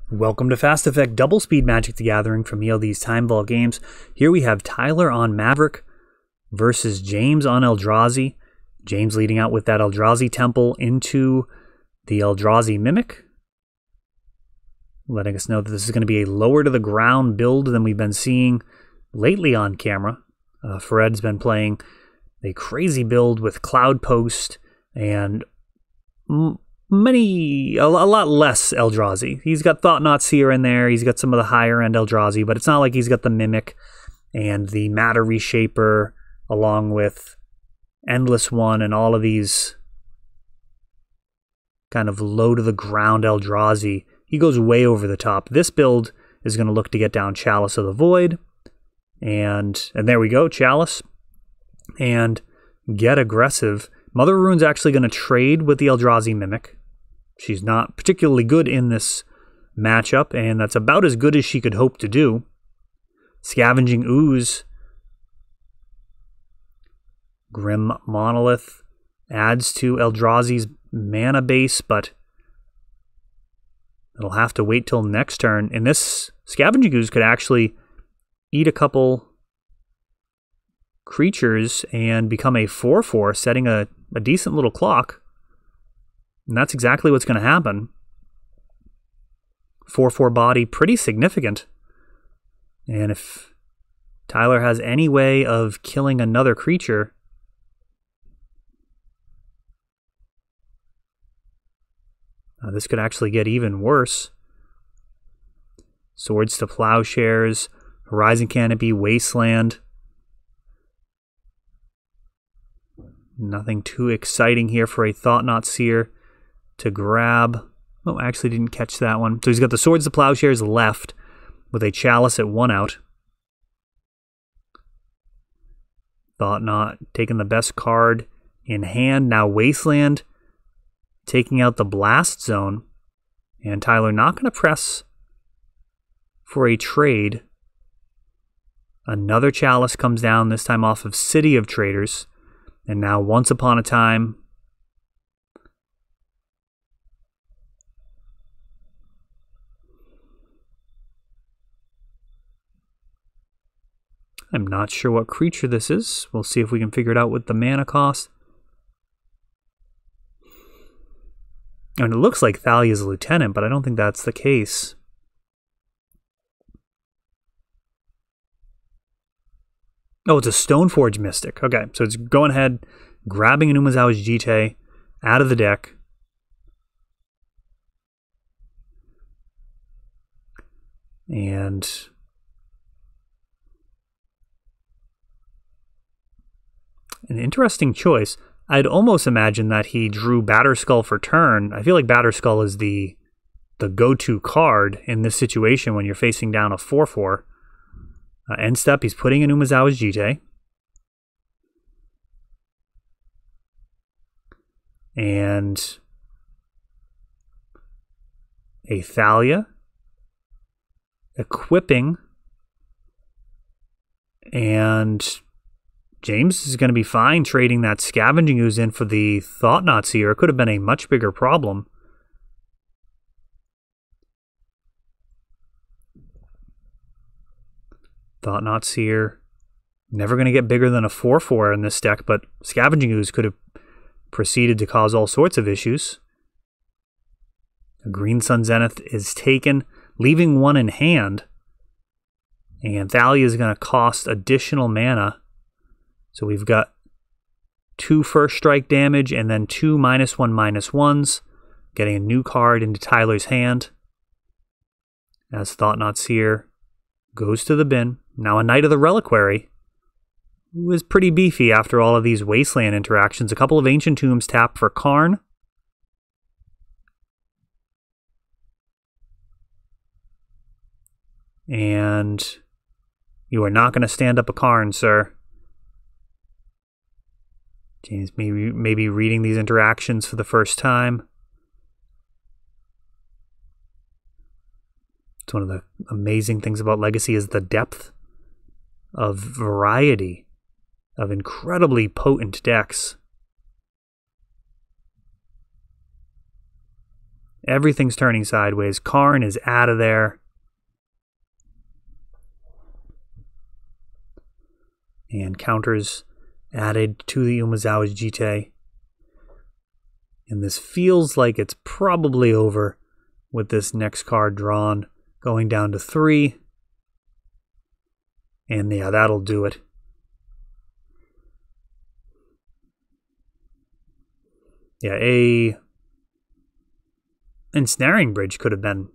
Welcome to Fast Effect Double Speed Magic the Gathering from ELD's Time Vault Games. Here we have Tyler on Maverick versus James on Eldrazi. James leading out with that Eldrazi Temple into the Eldrazi Mimic, letting us know that this is going to be a lower to the ground build than we've been seeing lately on camera. Fred's been playing a crazy build with Cloud Post and a lot less Eldrazi. He's got Thought-Knot Seer in there. He's got some of the higher end Eldrazi, but it's not like he's got the Mimic and the Matter Reshaper along with Endless One and all of these kind of low to the ground Eldrazi. He goes way over the top. This build is going to look to get down Chalice of the Void, and there we go, Chalice, and get aggressive. Mother Rune's actually going to trade with the Eldrazi Mimic. She's not particularly good in this matchup, and that's about as good as she could hope to do. Scavenging Ooze, Grim Monolith adds to Eldrazi's mana base, but it'll have to wait till next turn. And this Scavenging Ooze could actually eat a couple creatures and become a 4/4, setting a decent little clock. And that's exactly what's going to happen. 4/4 body, pretty significant. And if Tyler has any way of killing another creature, this could actually get even worse. Swords to Plowshares, Horizon Canopy, Wasteland. Nothing too exciting here for a Thought-Knot Seer to grab. Oh, I actually didn't catch that one. So he's got the Swords to Plowshares left with a Chalice at 1 out. Thought-Knot taking the best card in hand. Now Wasteland taking out the Blast Zone. And Tyler not going to press for a trade. Another Chalice comes down, this time off of City of Traders. And now Once Upon a Time. I'm not sure what creature this is. We'll see if we can figure it out with the mana cost. And it looks like Thalia's Lieutenant, but I don't think that's the case. Oh, it's a Stoneforge Mystic. Okay, so it's going ahead, grabbing an Umezawa's Jitte out of the deck. And an interesting choice. I'd almost imagine that he drew Batterskull for turn. I feel like Batterskull is the go-to card in this situation when you're facing down a 4/4. End step, he's putting in Umezawa's Jitte. And a Thalia. Equipping. And James is going to be fine trading that Scavenging Ooze in for the Thought-Knot Seer. It could have been a much bigger problem. Thought-Knot Seer, never going to get bigger than a 4/4 in this deck, but Scavenging Ooze could have proceeded to cause all sorts of issues. A Green Sun Zenith is taken, leaving one in hand. And Thalia is going to cost additional mana. So we've got 2 first strike damage and then 2 -1/-1s, getting a new card into Tyler's hand. As Thought-Knot Seer goes to the bin. Now a Knight of the Reliquary, who is pretty beefy after all of these Wasteland interactions. A couple of Ancient Tombs tap for Karn. And you are not going to stand up a Karn, sir. James maybe reading these interactions for the first time. It's one of the amazing things about Legacy is the depth of variety of incredibly potent decks. Everything's turning sideways. Karn is out of there. And counters added to the Umezawa's Jite. And this feels like it's probably over with this next card drawn, going down to 3. And yeah, that'll do it. Yeah, a ensnaring bridge could have been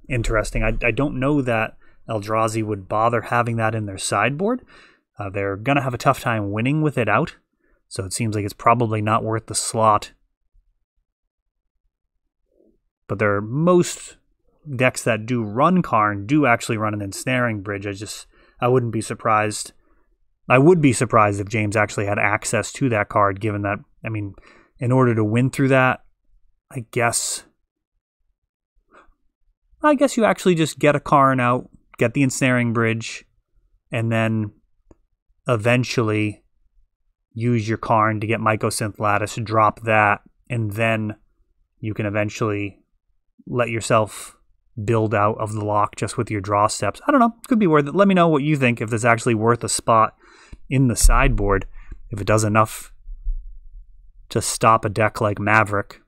interesting. I don't know that Eldrazi would bother having that in their sideboard. They're going to have a tough time winning with it out, so it seems like it's probably not worth the slot. But most decks that do run Karn do actually run an ensnaring bridge. I wouldn't be surprised. I would be surprised if James actually had access to that card, given that, I mean, in order to win through that, I guess you actually just get a Karn out, get the ensnaring bridge, and then eventually use your Karn to get Mycosynth Lattice, drop that, and then you can eventually let yourself build out of the lock just with your draw steps. I don't know. Could be worth it. Let me know what you think, if it's actually worth a spot in the sideboard, if it does enough to stop a deck like Maverick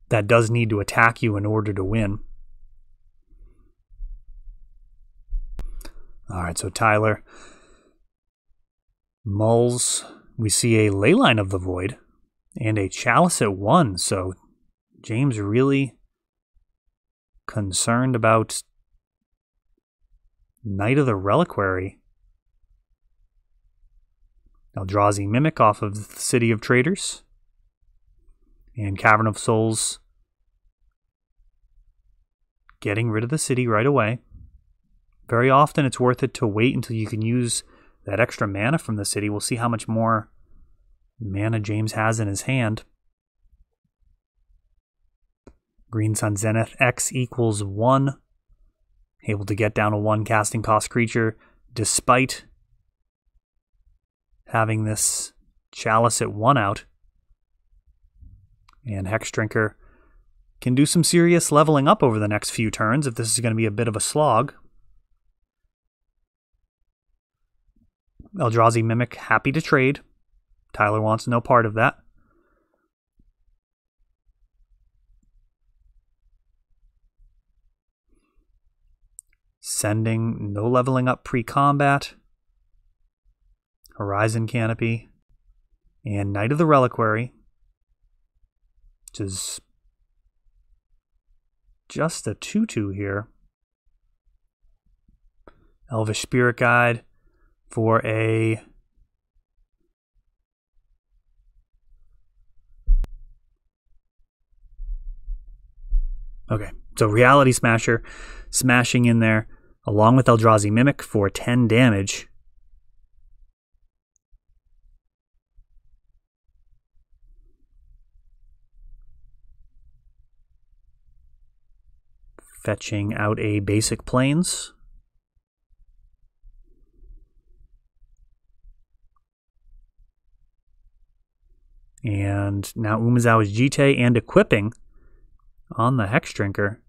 that does need to attack you in order to win. All right, so Tyler mulls. We see a Leyline of the Void and a Chalice at 1, so James really concerned about Knight of the Reliquary. Eldrazi Mimic off of the City of Traders. And Cavern of Souls getting rid of the city right away. Very often it's worth it to wait until you can use that extra mana from the city. We'll see how much more mana James has in his hand. Green Sun Zenith X equals 1. Able to get down a 1 casting cost creature despite having this Chalice at 1 out. And Hex Drinker can do some serious leveling up over the next few turns if this is going to be a bit of a slog. Eldrazi Mimic happy to trade. Tyler wants no part of that. Sending no leveling up pre-combat. Horizon Canopy. And Knight of the Reliquary, which is just a 2/2 here. Elvish Spirit Guide for a okay, so Reality Smasher smashing in there along with Eldrazi Mimic for 10 damage. Fetching out a basic Plains. And now Umezawa's Jite and equipping on the Hex Drinker.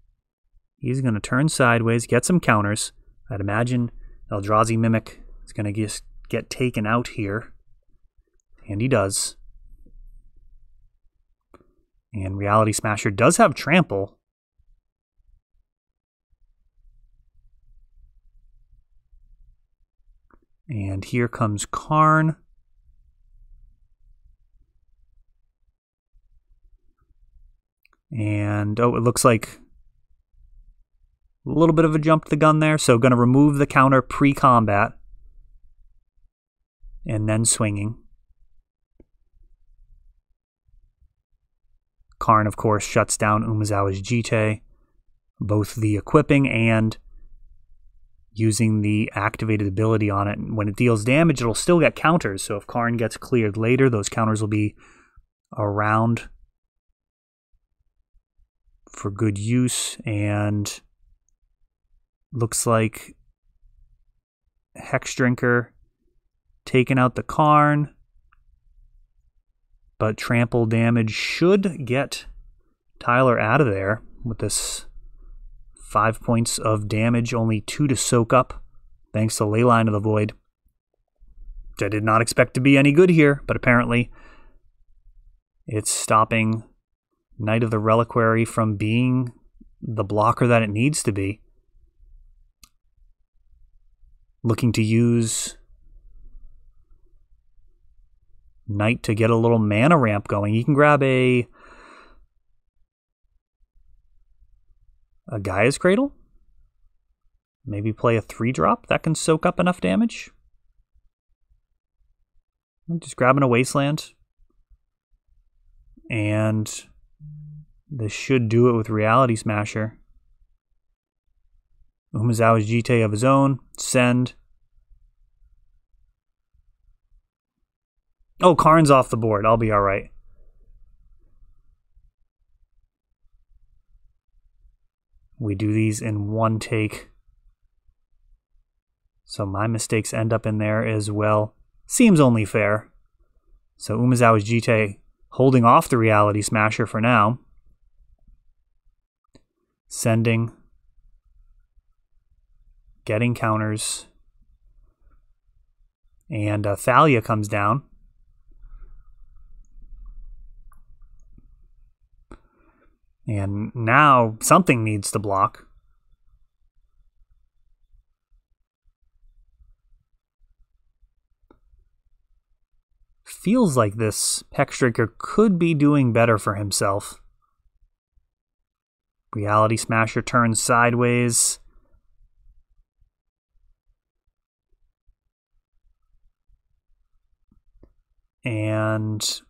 He's going to turn sideways, get some counters. I'd imagine Eldrazi Mimic is going to just get taken out here. And he does. And Reality Smasher does have Trample. And here comes Karn. And, oh, it looks like a little bit of a jump to the gun there. So going to remove the counter pre-combat. And then swinging. Karn, of course, shuts down Umezawa's Jite. Both the equipping and using the activated ability on it. When it deals damage, it'll still get counters. So if Karn gets cleared later, those counters will be around for good use. And looks like Hex Drinker taking out the Karn, but trample damage should get Tyler out of there with this 5 points of damage, only 2 to soak up, thanks to Leyline of the Void. Which I did not expect to be any good here, but apparently it's stopping Knight of the Reliquary from being the blocker that it needs to be. Looking to use Knight to get a little mana ramp going. You can grab a Gaia's Cradle. Maybe play a 3-drop that can soak up enough damage. I'm just grabbing a Wasteland. And this should do it with Reality Smasher. Umezawa's Jite of his own. Send. Oh, Karn's off the board. I'll be alright. We do these in one take. So my mistakes end up in there as well. Seems only fair. So Umezawa's Jite holding off the Reality Smasher for now. Sending. Getting counters. And Thalia comes down. And now something needs to block. Feels like this Hexdrinker could be doing better for himself. Reality Smasher turns sideways. And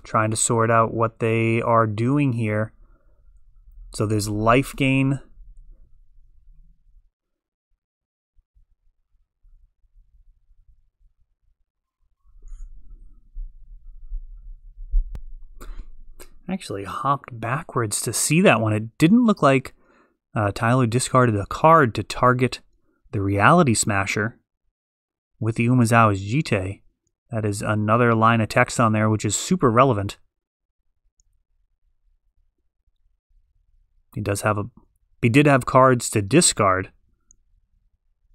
trying to sort out what they are doing here. So there's life gain. Actually hopped backwards to see that one. It didn't look like Tyler discarded a card to target the Reality Smasher with the Umezawa's Jite. That is another line of text on there, which is super relevant. He did have cards to discard.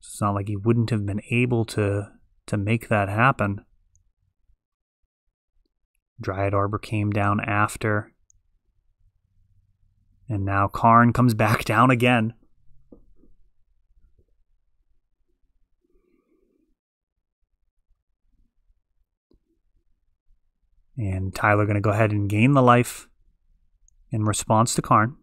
It's not like he wouldn't have been able to make that happen. Dryad Arbor came down after. And now Karn comes back down again. And Tyler going to go ahead and gain the life in response to Karn.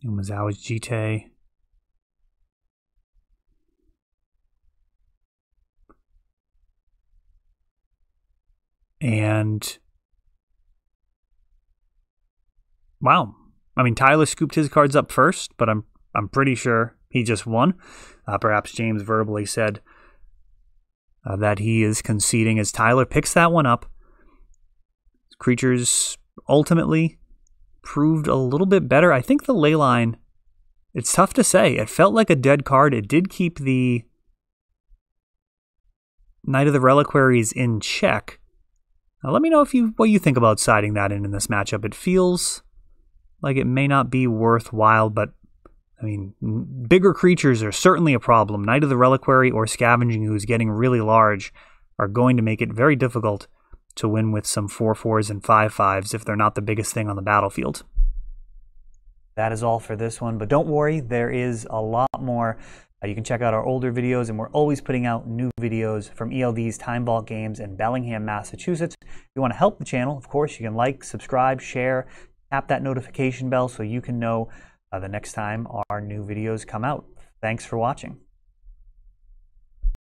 Umezawa's Jite. And wow. I mean, Tyler scooped his cards up first, but I'm pretty sure he just won. Perhaps James verbally said that he is conceding as Tyler picks that one up. Creatures ultimately proved a little bit better. I think the Leyline, it's tough to say. It felt like a dead card. It did keep the Knight of the Reliquaries in check. Now, let me know what you think about siding that in this matchup. It feels like it may not be worthwhile, but I mean, bigger creatures are certainly a problem. Knight of the Reliquary or Scavenging Ooze getting really large are going to make it very difficult to win with some 4/4s and 5/5s if they're not the biggest thing on the battlefield. That is all for this one, but don't worry, there is a lot more. You can check out our older videos, and we're always putting out new videos from ELD's Time Vault Games in Bellingham, Massachusetts. If you want to help the channel, of course, you can like, subscribe, share, tap that notification bell so you can know the next time our new videos come out. Thanks for watching.